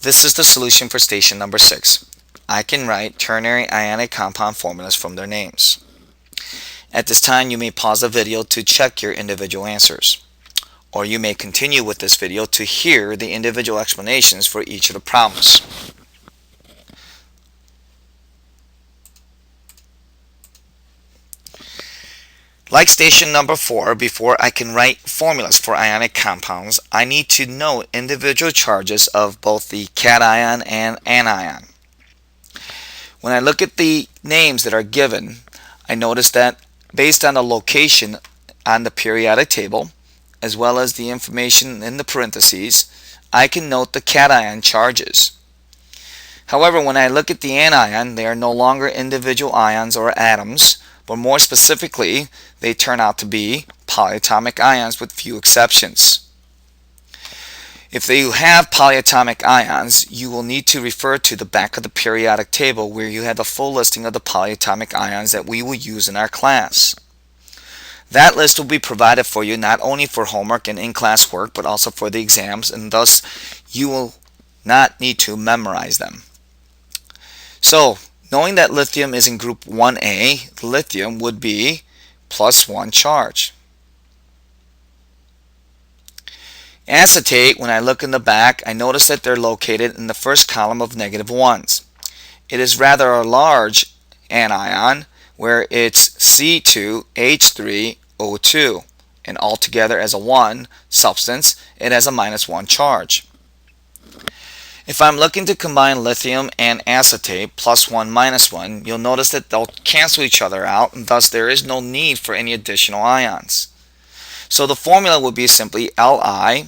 This is the solution for station number 6. I can write ternary ionic compound formulas from their names. At this time, you may pause the video to check your individual answers, or you may continue with this video to hear the individual explanations for each of the problems. Like station number 4, before I can write formulas for ionic compounds, I need to know individual charges of both the cation and anion. When I look at the names that are given, I notice that based on the location on the periodic table, as well as the information in the parentheses, I can note the cation charges. However, when I look at the anion, they are no longer individual ions or atoms, but more specifically, they turn out to be polyatomic ions with few exceptions. If you have polyatomic ions, you will need to refer to the back of the periodic table where you have the full listing of the polyatomic ions that we will use in our class. That list will be provided for you not only for homework and in-class work, but also for the exams, and thus you will not need to memorize them. So, knowing that lithium is in group 1A, lithium would be +1 charge. Acetate, when I look in the back, I notice that they're located in the first column of -1s. It is rather a large anion where it's C2H3O2, and altogether as a 1 substance, it has a -1 charge. If I'm looking to combine lithium and acetate +1 -1, you'll notice that they'll cancel each other out, and thus there is no need for any additional ions. So the formula would be simply Li,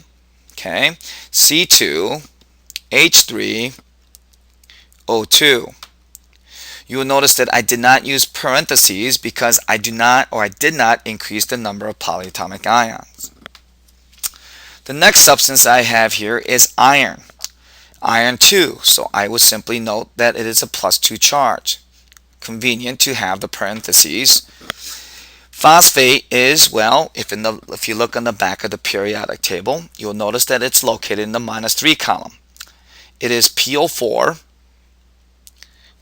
C2H3O2. You will notice that I did not use parentheses because I did not increase the number of polyatomic ions. The next substance I have here is iron. Iron 2, so I would simply note that it is a +2 charge. Convenient to have the parentheses. Phosphate is, well, if you look on the back of the periodic table, you'll notice that it's located in the -3 column. It is PO4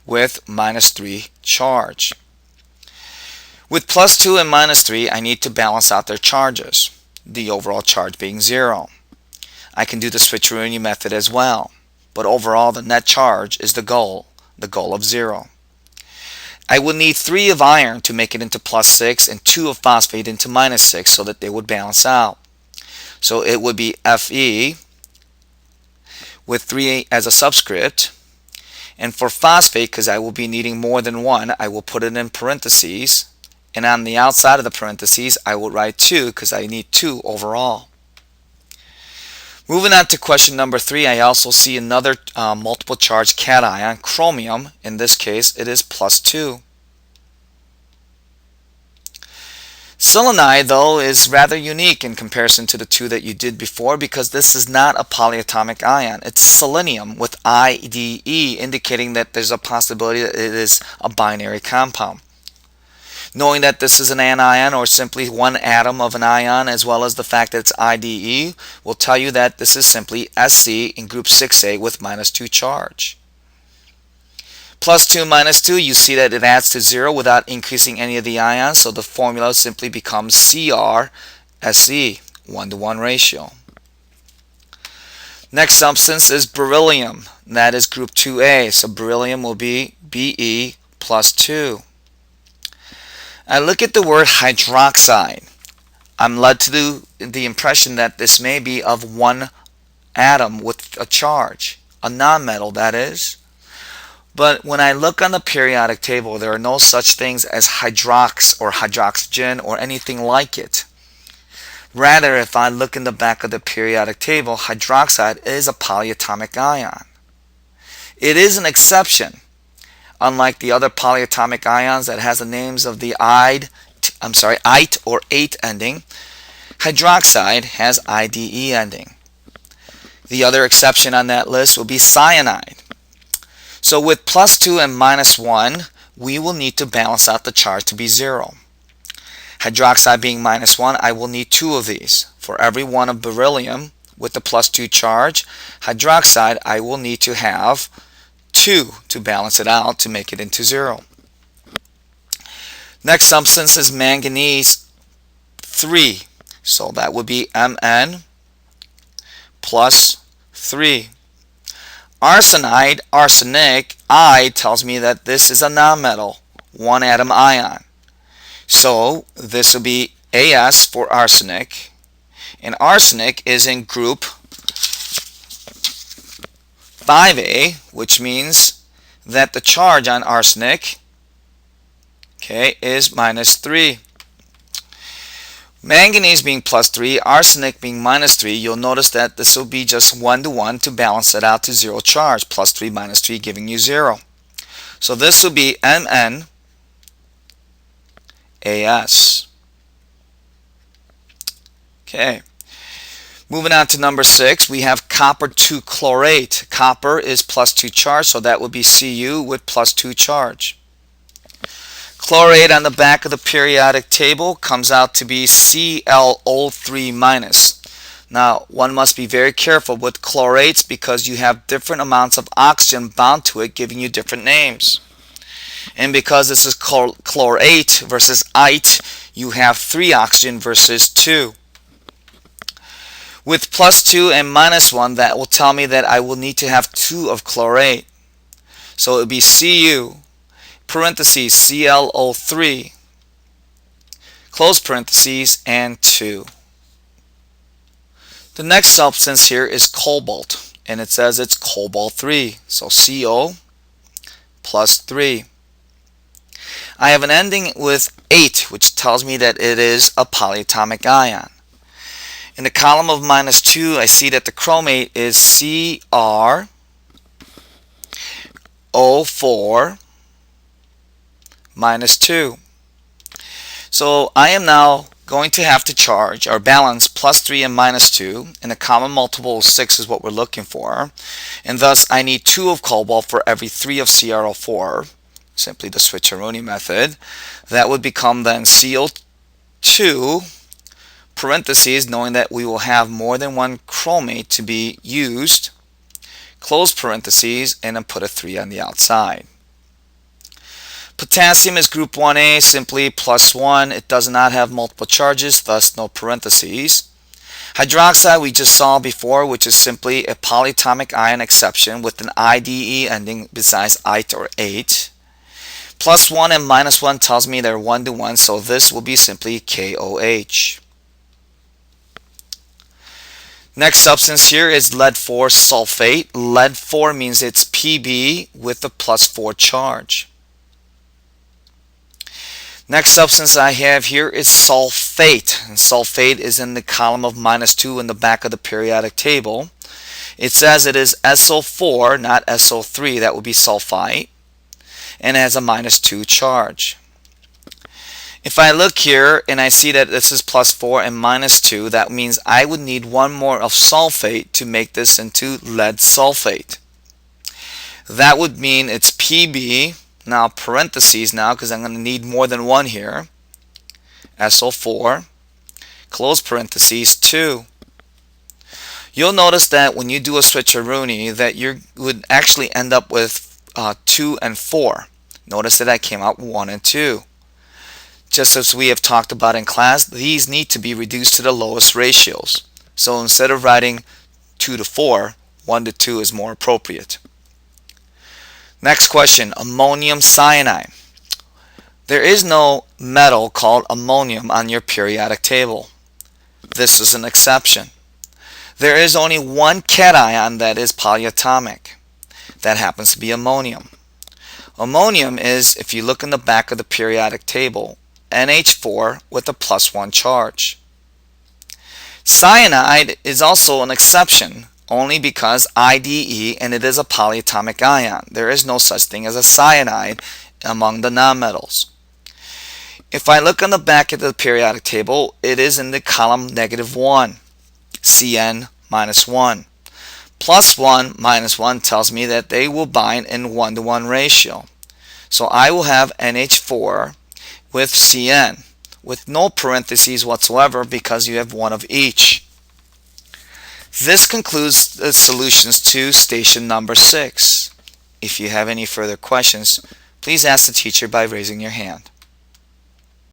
with -3 charge. With +2 and -3, I need to balance out their charges, the overall charge being 0. I can do the switcheroo method as well, but overall the net charge is the goal of 0. I would need 3 of iron to make it into +6 and 2 of phosphate into -6 so that they would balance out. So it would be Fe with 3 as a subscript. And for phosphate, because I will be needing more than 1, I will put it in parentheses. And on the outside of the parentheses, I will write 2 because I need 2 overall. Moving on to question number 3, I also see another multiple charge cation, chromium. In this case, it is +2. Selenide, though, is rather unique in comparison to the 2 that you did before because this is not a polyatomic ion. It's selenium with IDE, indicating that there's a possibility that it is a binary compound. Knowing that this is an anion or simply one atom of an ion, as well as the fact that it's IDE, will tell you that this is simply SC in group 6A with -2 charge. +2 -2, you see that it adds to 0 without increasing any of the ions, so the formula simply becomes CrSe, 1-to-1 ratio. Next substance is beryllium. That is group 2A, so beryllium will be Be +2. I look at the word hydroxide. I'm led to the impression that this may be of one atom with a charge, a nonmetal that is. But when I look on the periodic table, there are no such things as hydrox or hydroxygen or anything like it. Rather, if I look in the back of the periodic table, hydroxide is a polyatomic ion. It is an exception. Unlike the other polyatomic ions that has the names of the ite or ate ending, hydroxide has IDE ending. The other exception on that list will be cyanide. So with +2 and -1, we will need to balance out the charge to be 0. Hydroxide being -1, I will need 2 of these. For every 1 of beryllium, with the plus 2 charge. Hydroxide, I will need to have 2 to balance it out to make it into 0. Next substance is manganese 3. So that would be Mn plus 3. Arsenide, arsenic, I tells me that this is a nonmetal, one atom ion. So this will be As for arsenic. And arsenic is in group 5A, which means that the charge on arsenic, okay, is minus 3. Manganese being plus 3, arsenic being minus 3, you'll notice that this will be just 1 to 1 to balance it out to 0 charge. Plus 3 minus 3 giving you 0. So this will be MnAs. Okay. Moving on to number 6, we have copper 2 chlorate. Copper is plus 2 charge, so that would be Cu with plus 2 charge. Chlorate on the back of the periodic table comes out to be ClO3 minus. Now, one must be very careful with chlorates because you have different amounts of oxygen bound to it, giving you different names. And because this is chlorate versus ite, you have 3 oxygen versus 2. With plus 2 and minus 1, that will tell me that I will need to have 2 of chlorate. So it would be Cu, parentheses, ClO3, close parentheses, and 2. The next substance here is cobalt, and it says it's cobalt 3, so Co plus 3. I have an ending with 8, which tells me that it is a polyatomic ion. In the column of minus 2, I see that the chromate is CrO4 minus 2. So I am now going to have to charge or balance plus 3 and minus 2, and the common multiple of 6 is what we're looking for, and thus I need 2 of cobalt for every 3 of CrO4, simply the switcheroonie method. That would become then CO2 parentheses, knowing that we will have more than one chromate to be used, close parentheses, and then put a 3 on the outside. Potassium is group 1A, simply plus 1. It does not have multiple charges, thus no parentheses. Hydroxide we just saw before, which is simply a polyatomic ion exception with an IDE ending besides ite or 8. Plus 1 and minus 1 tells me they're 1 to 1, so this will be simply KOH. Next substance here is lead-4 sulfate. Lead-4 means it's Pb with a plus 4 charge. Next substance I have here is sulfate, and sulfate is in the column of minus 2 in the back of the periodic table. It says it is SO4, not SO3, that would be sulfite, and it has a minus 2 charge. If I look here and I see that this is plus 4 and minus 2, that means I would need 1 more of sulfate to make this into lead sulfate. That would mean it's Pb, now parentheses now because I'm going to need more than 1 here, SO4, close parentheses, 2. You'll notice that when you do a switcheroonie that you would actually end up with 2 and 4. Notice that I came out 1 and 2. Just as we have talked about in class, these need to be reduced to the lowest ratios. So instead of writing 2 to 4, 1 to 2 is more appropriate. Next question, ammonium cyanide. There is no metal called ammonium on your periodic table. This is an exception. There is only one cation that is polyatomic. That happens to be ammonium. Ammonium is, if you look in the back of the periodic table, NH4 with a plus 1 charge. Cyanide is also an exception only because IDE and it is a polyatomic ion. There is no such thing as a cyanide among the nonmetals. If I look on the back of the periodic table, it is in the column -1, Cn minus 1. Plus 1 minus 1 tells me that they will bind in 1 to 1 ratio. So I will have NH4 with Cn with no parentheses whatsoever because you have 1 of each. This concludes the solutions to station number 6. If you have any further questions, please ask the teacher by raising your hand.